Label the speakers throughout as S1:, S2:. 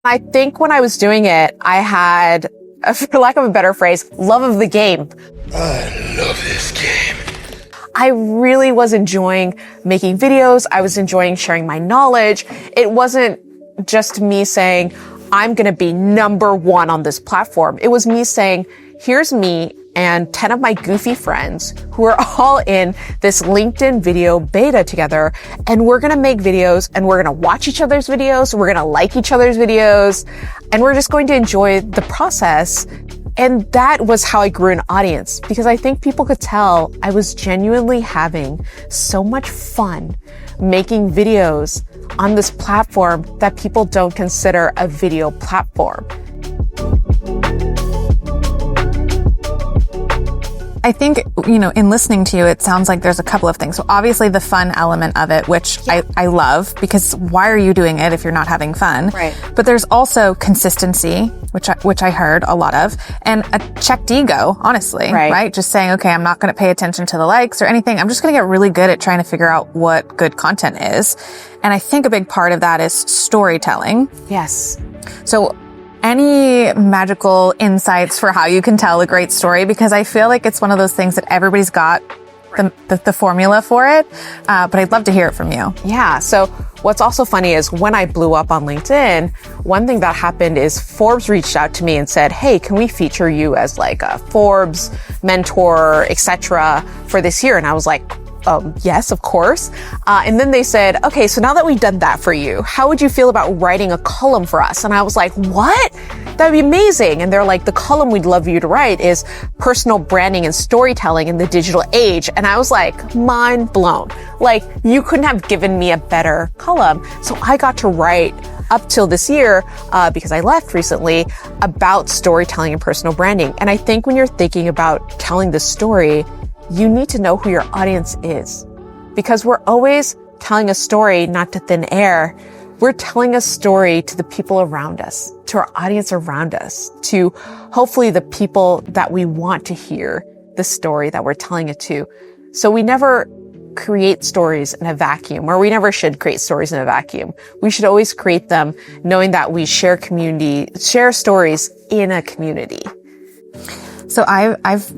S1: I think when I was doing it, I had, for lack of a better phrase, love of the game.
S2: I love this game.
S1: I really was enjoying making videos. I was enjoying sharing my knowledge. It wasn't just me saying, I'm going to be number one on this platform. It was me saying, here's me and 10 of my goofy friends who are all in this LinkedIn video beta together. And we're going to make videos and we're going to watch each other's videos. We're going to like each other's videos and we're just going to enjoy the process. And that was how I grew an audience, because I think people could tell I was genuinely having so much fun making videos on this platform that people don't consider a video platform.
S3: I think, in listening to you, it sounds like there's a couple of things. So obviously the fun element of it, which I love, because why are you doing it if you're not having fun?
S1: Right.
S3: But there's also consistency, which I heard a lot of, and a checked ego, honestly, right? Just saying, okay, I'm not going to pay attention to the likes or anything. I'm just going to get really good at trying to figure out what good content is. And I think a big part of that is storytelling.
S1: Yes.
S3: So any magical insights for how you can tell a great story? Because I feel like it's one of those things that everybody's got the formula for it. But I'd love to hear it from you.
S1: Yeah. So what's also funny is when I blew up on LinkedIn, one thing that happened is Forbes reached out to me and said, hey, can we feature you as like a Forbes mentor, etc. for this year? And I was like, yes, of course. And then they said, okay, so now that we've done that for you, how would you feel about writing a column for us? And I was like, what? That'd be amazing. And they're like, the column we'd love you to write is personal branding and storytelling in the digital age. And I was like, mind blown. Like, you couldn't have given me a better column. So I got to write up till this year, because I left recently, about storytelling and personal branding. And I think when you're thinking about telling the story, you need to know who your audience is, because we're always telling a story not to thin air. We're telling a story to the people around us, to our audience around us, to hopefully the people that we want to hear the story that we're telling it to. So we never create stories in a vacuum, or we never should create stories in a vacuum. We should always create them knowing that we share stories in a community.
S3: So I've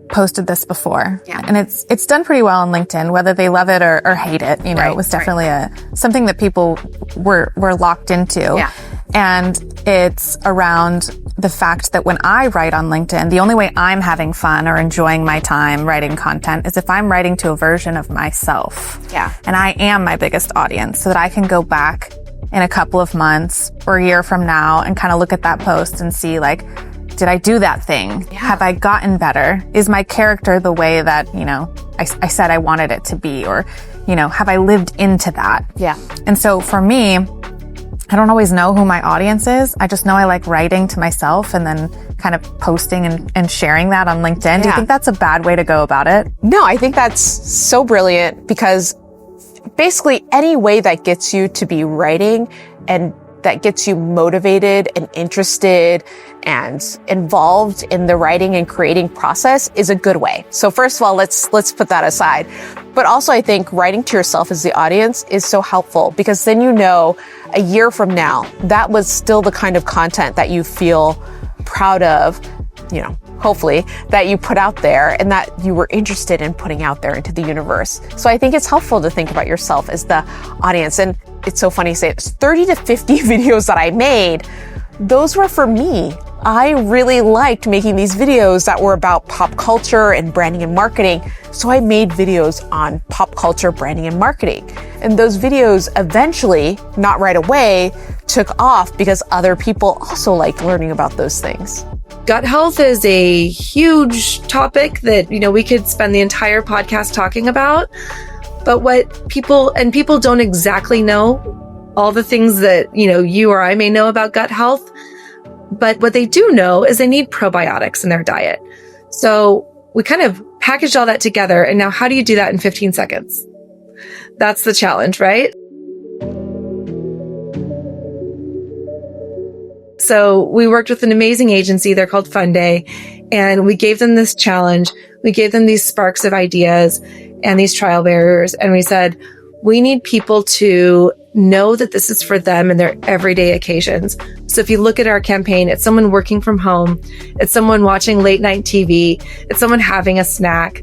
S3: posted this before, and it's done pretty well on LinkedIn, whether they love it or hate it. It was definitely something that people were locked into.
S1: Yeah.
S3: And it's around the fact that when I write on LinkedIn, the only way I'm having fun or enjoying my time writing content is if I'm writing to a version of myself.
S1: Yeah.
S3: And I am my biggest audience, so that I can go back in a couple of months or a year from now and kind of look at that post and see, like, did I do that thing? Yeah. Have I gotten better? Is my character the way that, I said I wanted it to be? Or, have I lived into that?
S1: Yeah.
S3: And so for me, I don't always know who my audience is. I just know I like writing to myself and then kind of posting and sharing that on LinkedIn. Yeah. Do you think that's a bad way to go about it?
S1: No, I think that's so brilliant, because basically any way that gets you to be writing and that gets you motivated and interested and involved in the writing and creating process is a good way. So first of all, let's put that aside. But also I think writing to yourself as the audience is so helpful, because then a year from now, that was still the kind of content that you feel proud of, hopefully, that you put out there and that you were interested in putting out there into the universe. So I think it's helpful to think about yourself as the audience. And it's so funny to say, it's 30 to 50 videos that I made. Those were for me. I really liked making these videos that were about pop culture and branding and marketing. So I made videos on pop culture, branding and marketing. And those videos eventually, not right away, took off because other people also liked learning about those things.
S4: Gut health is a huge topic that, we could spend the entire podcast talking about. But what people don't exactly know all the things that, you or I may know about gut health. But what they do know is they need probiotics in their diet. So we kind of packaged all that together. And now how do you do that in 15 seconds? That's the challenge, right? So we worked with an amazing agency. They're called Fun Day. And we gave them this challenge. We gave them these sparks of ideas and these trial barriers. And we said, we need people to know that this is for them and their everyday occasions. So if you look at our campaign, it's someone working from home, it's someone watching late night TV, it's someone having a snack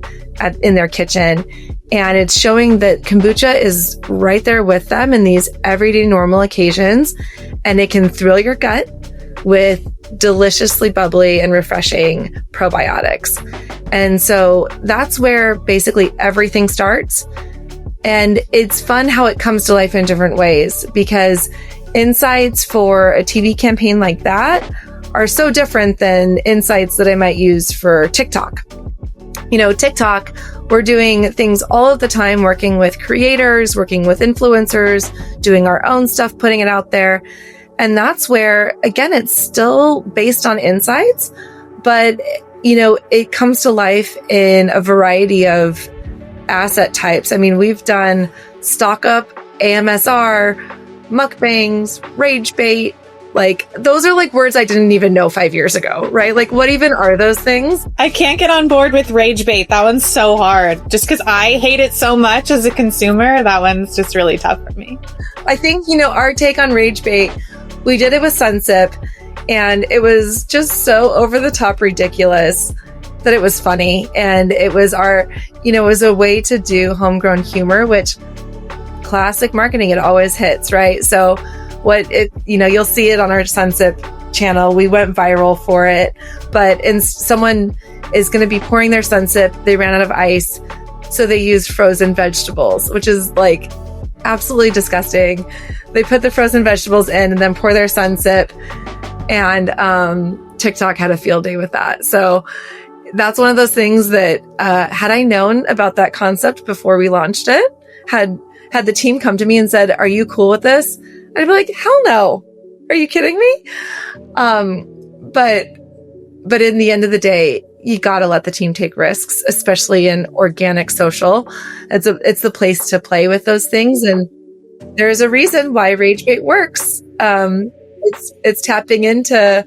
S4: in their kitchen. And it's showing that kombucha is right there with them in these everyday normal occasions. And it can thrill your gut with deliciously bubbly and refreshing probiotics. And so that's where basically everything starts. And it's fun how it comes to life in different ways, because insights for a TV campaign like that are so different than insights that I might use for TikTok. You know, TikTok, we're doing things all of the time, working with creators, working with influencers, doing our own stuff, putting it out there. And that's where, again, it's still based on insights, but, you know, it comes to life in a variety of asset types. I mean, we've done stock up, AMSR, mukbangs, rage bait. Like, those are like words I didn't even know 5 years ago, right? Like, what even are those things?
S5: I can't get on board with rage bait. That one's so hard. Just because I hate it so much as a consumer, that one's just really tough for me.
S4: I think, you know, our take on rage bait, we did it with Sunsip, and it was just so over the top ridiculous that it was funny. And it was our, you know, it was a way to do homegrown humor, which classic marketing, it always hits, right? So what it, you know, you'll see it on our Sunsip channel. We went viral for it, but someone is going to be pouring their Sunsip. They ran out of ice, so they used frozen vegetables, which is like absolutely disgusting. They put the frozen vegetables in and then pour their Sunsip, and TikTok had a field day with that. So that's one of those things that had I known about that concept before we launched it, had the team come to me and said, "Are you cool with this?" I'd be like, "Hell no. Are you kidding me?" But in the end of the day, you got to let the team take risks, especially in organic social. It's the place to play with those things. And there's a reason why rage bait works. It's tapping into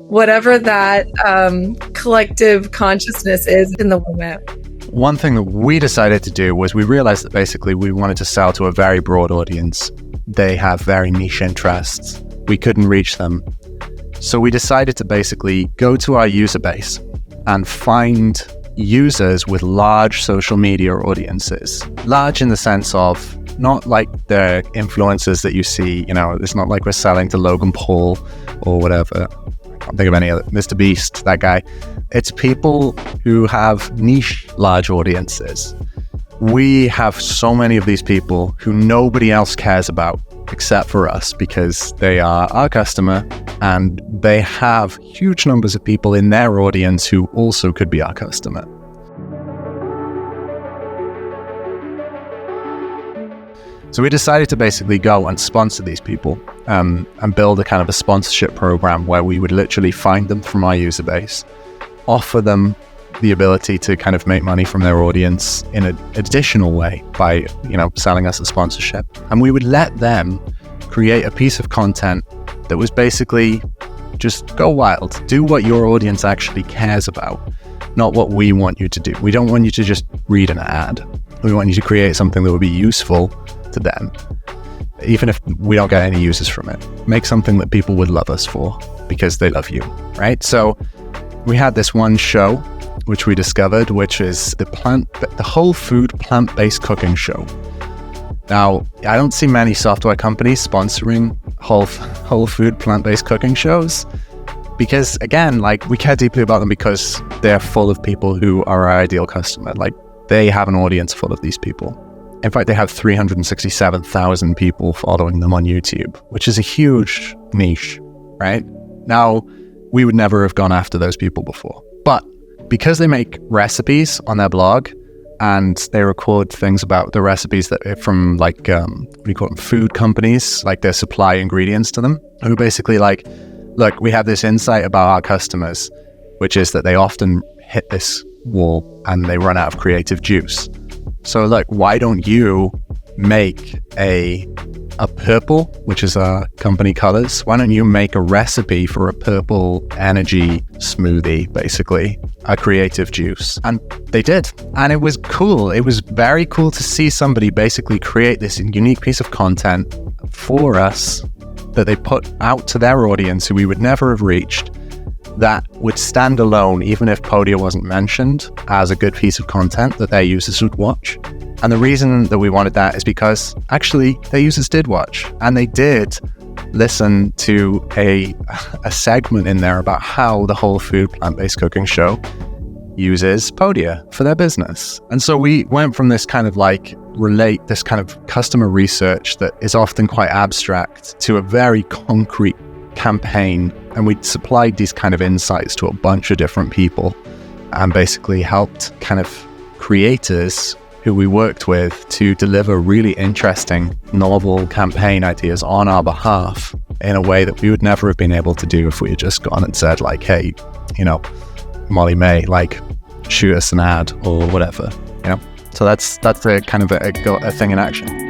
S4: whatever that collective consciousness is in the moment.
S6: One thing that we decided to do was we realized that basically we wanted to sell to a very broad audience. They have very niche interests. We couldn't reach them. So we decided to basically go to our user base and find users with large social media audiences. Large in the sense of not like the influencers that you see, you know, it's not like we're selling to Logan Paul or whatever. I can't think of any other, Mr. Beast, that guy. It's people who have niche large audiences. We have so many of these people who nobody else cares about except for us, because they are our customer and they have huge numbers of people in their audience who also could be our customer. So we decided to basically go and sponsor these people and build a kind of a sponsorship program where we would literally find them from our user base, offer them the ability to kind of make money from their audience in an additional way by, you know, selling us a sponsorship. And we would let them create a piece of content that was basically just go wild, do what your audience actually cares about, not what we want you to do. We don't want you to just read an ad. We want you to create something that would be useful to them, even if we don't get any users from it. Make something that people would love us for because they love you, right? So we had this one show which we discovered, which is the whole food plant-based cooking show. Now, I don't see many software companies sponsoring whole food plant-based cooking shows because, again, like, we care deeply about them because they're full of people who are our ideal customer. Like, they have an audience full of these people. In fact, they have 367,000 people following them on YouTube, which is a huge niche, right? Now, we would never have gone after those people before, but because they make recipes on their blog and they record things about the recipes that from like, what do you call them, food companies, like they supply ingredients to them, who basically like, look, we have this insight about our customers, which is that they often hit this wall and they run out of creative juice. So look, why don't you make a purple, which is our company colors, why don't you make a recipe for a purple energy smoothie, basically, a creative juice? And they did. And it was cool. It was very cool to see somebody basically create this unique piece of content for us that they put out to their audience who we would never have reached, that would stand alone even if Podia wasn't mentioned as a good piece of content that their users would watch. And the reason that we wanted that is because actually their users did watch, and they did listen to a segment in there about how the Whole Food Plant-Based Cooking Show uses Podia for their business. And so we went from this kind of this kind of customer research that is often quite abstract to a very concrete campaign, and we supplied these kind of insights to a bunch of different people and basically helped kind of creators who we worked with to deliver really interesting, novel campaign ideas on our behalf in a way that we would never have been able to do if we had just gone and said hey, Molly May, shoot us an ad or whatever, So that's the kind of a thing in action.